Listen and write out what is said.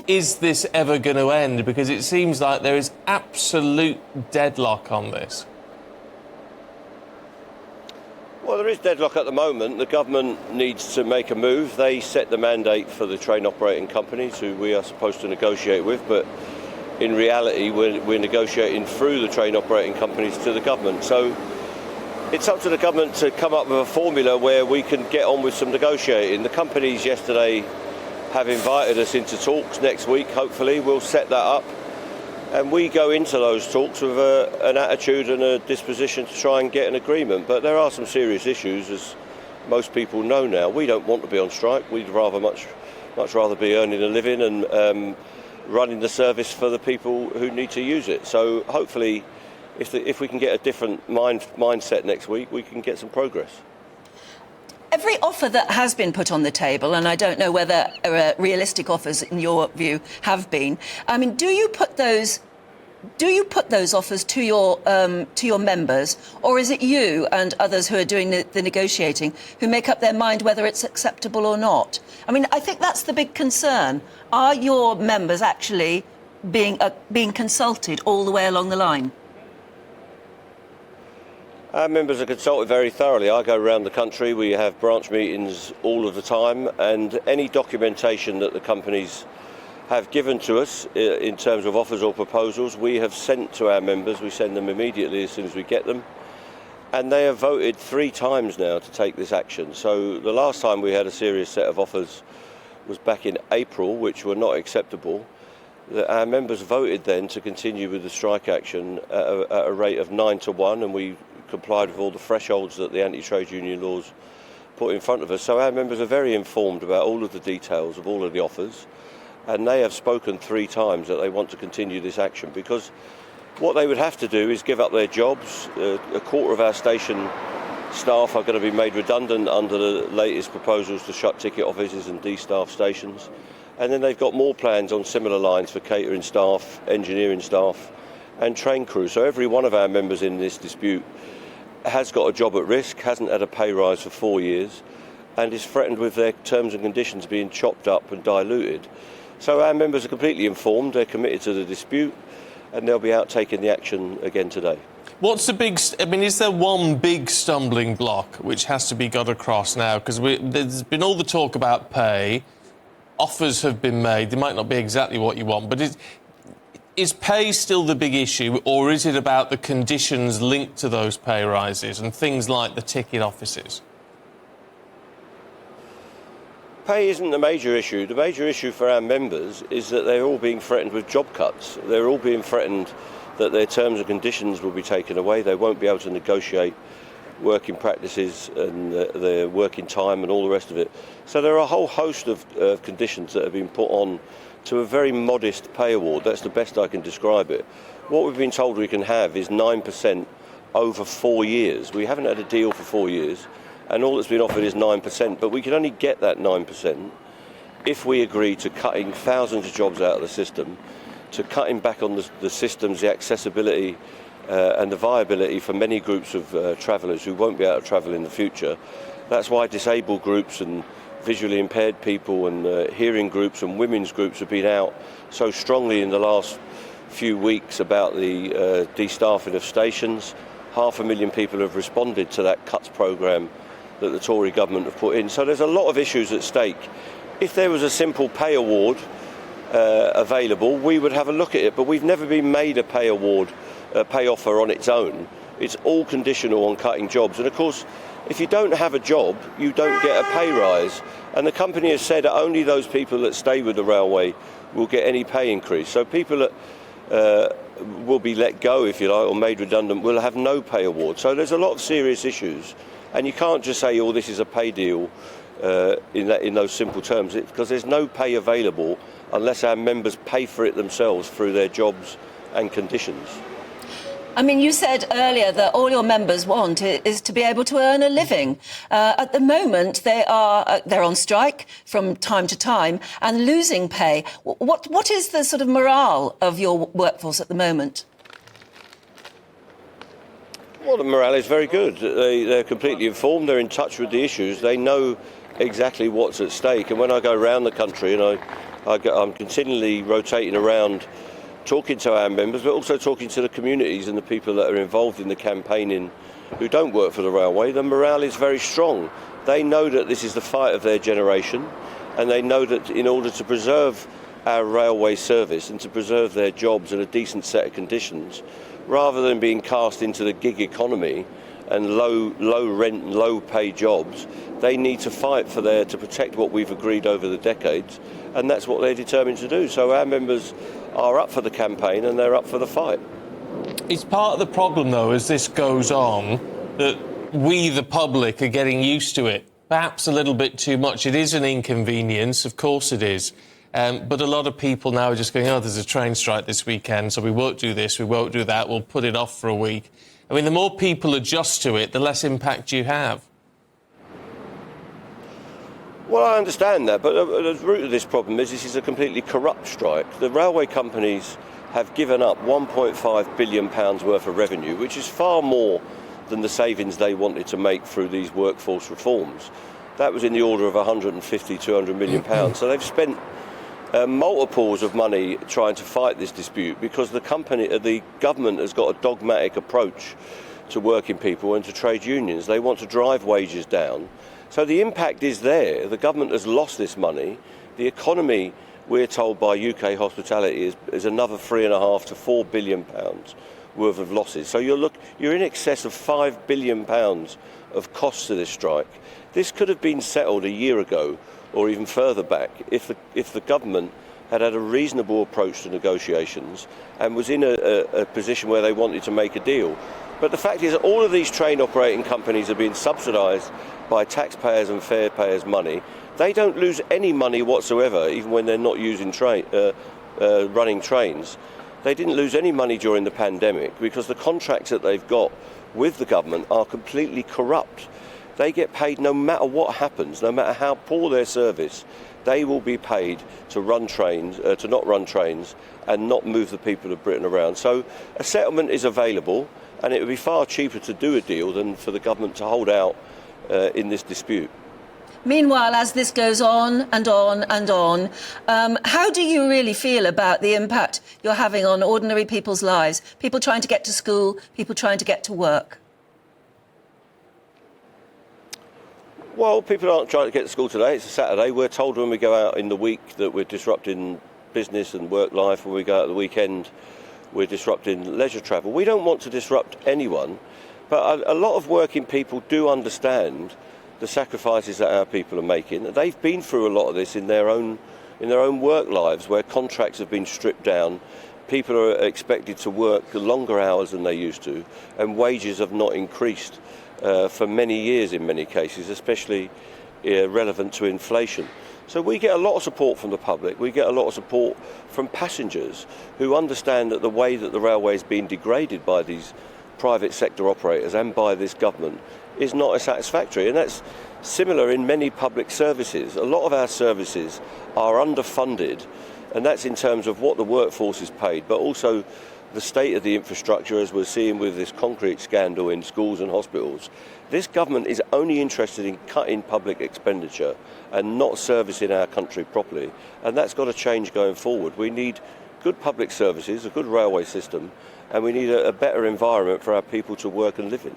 is this ever going to end? Because it seems like there is absolute deadlock on this. Well, there is deadlock at the moment. The government needs to make a move. They set the mandate for the train operating companies, who we are supposed to negotiate with, but in reality we're negotiating through the train operating companies to the government. So it's up to the government to come up with a formula where we can get on with some negotiating. The companies yesterday have invited us into talks next week. Hopefully we'll set that up, and we go into those talks with an attitude and a disposition to try and get an agreement. But there are some serious issues, as most people know now. We don't want to be on strike. We'd much rather be earning a living and running the service for the people who need to use it. So hopefully, if we can get a different mindset next week, we can get some progress. Every offer that has been put on the table, and I don't know whether realistic offers, in your view, have been. I mean, do you put those offers to your members, or is it you and others who are doing the negotiating who make up their mind whether it's acceptable or not? I mean, I think that's the big concern. Are your members actually being consulted all the way along the line? Our members are consulted very thoroughly. I go around the country. We have branch meetings all of the time, and any documentation that the companies have given to us in terms of offers or proposals, we have sent to our members. We send them immediately as soon as we get them, and they have voted 3 times now to take this action. So the last time we had a serious set of offers was back in April, which were not acceptable. Our members voted then to continue with the strike action at a rate of 9-1, and we complied with all the thresholds that the anti-trade union laws put in front of us. So our members are very informed about all of the details of all of the offers, and they have spoken 3 times that they want to continue this action, because what they would have to do is give up their jobs. A quarter of our station staff are going to be made redundant under the latest proposals to shut ticket offices and de-staff stations. And then they've got more plans on similar lines for catering staff, engineering staff and train crew. So every one of our members in this dispute has got a job at risk, hasn't had a pay rise for 4 years, and is threatened with their terms and conditions being chopped up and diluted. So our members are completely informed, they're committed to the dispute, and they'll be out taking the action again today. What's the big... I mean, is there one big stumbling block which has to be got across now? Because there's been all the talk about pay, offers have been made, they might not be exactly what you want, but is pay still the big issue, or is it about the conditions linked to those pay rises and things like the ticket offices? Pay isn't the major issue. The major issue for our members is that they're all being threatened with job cuts. They're all being threatened that their terms and conditions will be taken away. They won't be able to negotiate working practices and their working time and all the rest of it. So there are a whole host of conditions that have been put on to a very modest pay award. That's the best I can describe it. What we've been told we can have is 9% over 4 years. We haven't had a deal for 4 years, and all that's been offered is 9%, but we can only get that 9% if we agree to cutting thousands of jobs out of the system, to cutting back on the systems, the accessibility and the viability for many groups of travellers who won't be able to travel in the future. That's why disabled groups and visually impaired people and hearing groups and women's groups have been out so strongly in the last few weeks about the de-staffing of stations. 500,000 people have responded to that cuts programme that the Tory government have put in. So there's a lot of issues at stake. If there was a simple pay award available, we would have a look at it, but we've never been made a pay offer on its own. It's all conditional on cutting jobs, and of course if you don't have a job you don't get a pay rise, and the company has said that only those people that stay with the railway will get any pay increase. So people that will be let go, if you like, or made redundant will have no pay award. So there's a lot of serious issues, and you can't just say, oh, this is a pay deal in those simple terms, because there's no pay available unless our members pay for it themselves through their jobs and conditions. I mean, you said earlier that all your members want is to be able to earn a living. At the moment, they're on strike from time to time and losing pay. What is the sort of morale of your workforce at the moment? Well, the morale is very good. They're completely informed. They're in touch with the issues. They know exactly what's at stake. And when I go around the country and I'm continually rotating around, talking to our members, but also talking to the communities and the people that are involved in the campaigning who don't work for the railway. The morale is very strong. They know that this is the fight of their generation, and they know that in order to preserve our railway service and to preserve their jobs in a decent set of conditions, rather than being cast into the gig economy and low rent and low pay jobs, they need to fight to protect what we've agreed over the decades, and that's what they're determined to do. So our members are up for the campaign and they're up for the fight. It's part of the problem, though, as this goes on, that we, the public, are getting used to it. Perhaps a little bit too much. It is an inconvenience, of course it is. But a lot of people now are just going, oh, there's a train strike this weekend, so we won't do this, we won't do that, we'll put it off for a week. I mean, the more people adjust to it, the less impact you have. Well, I understand that, but the root of this problem is this is a completely corrupt strike. The railway companies have given up £1.5 billion worth of revenue, which is far more than the savings they wanted to make through these workforce reforms. That was in the order of 150, 200 million pounds. So they've spent multiples of money trying to fight this dispute because the government has got a dogmatic approach to working people and to trade unions. They want to drive wages down. So the impact is there. The government has lost this money. The economy, we're told by UK Hospitality, is another £3.5 to £4 billion worth of losses. So you're in excess of £5 billion of costs to this strike. This could have been settled a year ago or even further back if the government had a reasonable approach to negotiations and was in a position where they wanted to make a deal. But the fact is that all of these train operating companies are being subsidised by taxpayers and fare payers' money. They don't lose any money whatsoever, even when they're not using running trains. They didn't lose any money during the pandemic because the contracts that they've got with the government are completely corrupt. They get paid no matter what happens, no matter how poor their service. They will be paid to run trains, to not run trains, and not move the people of Britain around. So a settlement is available, and it would be far cheaper to do a deal than for the government to hold out in this dispute. Meanwhile, as this goes on and on and on, how do you really feel about the impact you're having on ordinary people's lives? People trying to get to school, people trying to get to work. Well, people aren't trying to get to school today. It's a Saturday. We're told when we go out in the week that we're disrupting business and work life. When we go out at the weekend, we're disrupting leisure travel. We don't want to disrupt anyone, but a lot of working people do understand the sacrifices that our people are making. They've been through a lot of this in their own work lives, where contracts have been stripped down. People are expected to work longer hours than they used to, and wages have not increased for many years in many cases, especially relevant to inflation. So we get a lot of support from the public. We get a lot of support from passengers who understand that the way that the railway is being degraded by these private sector operators and by this government is not as satisfactory. And that's similar in many public services. A lot of our services are underfunded, and that's in terms of what the workforce is paid, but also the state of the infrastructure, as we're seeing with this concrete scandal in schools and hospitals. This government is only interested in cutting public expenditure and not servicing our country properly, and that's got to change going forward. We need good public services, a good railway system, and we need a better environment for our people to work and live in.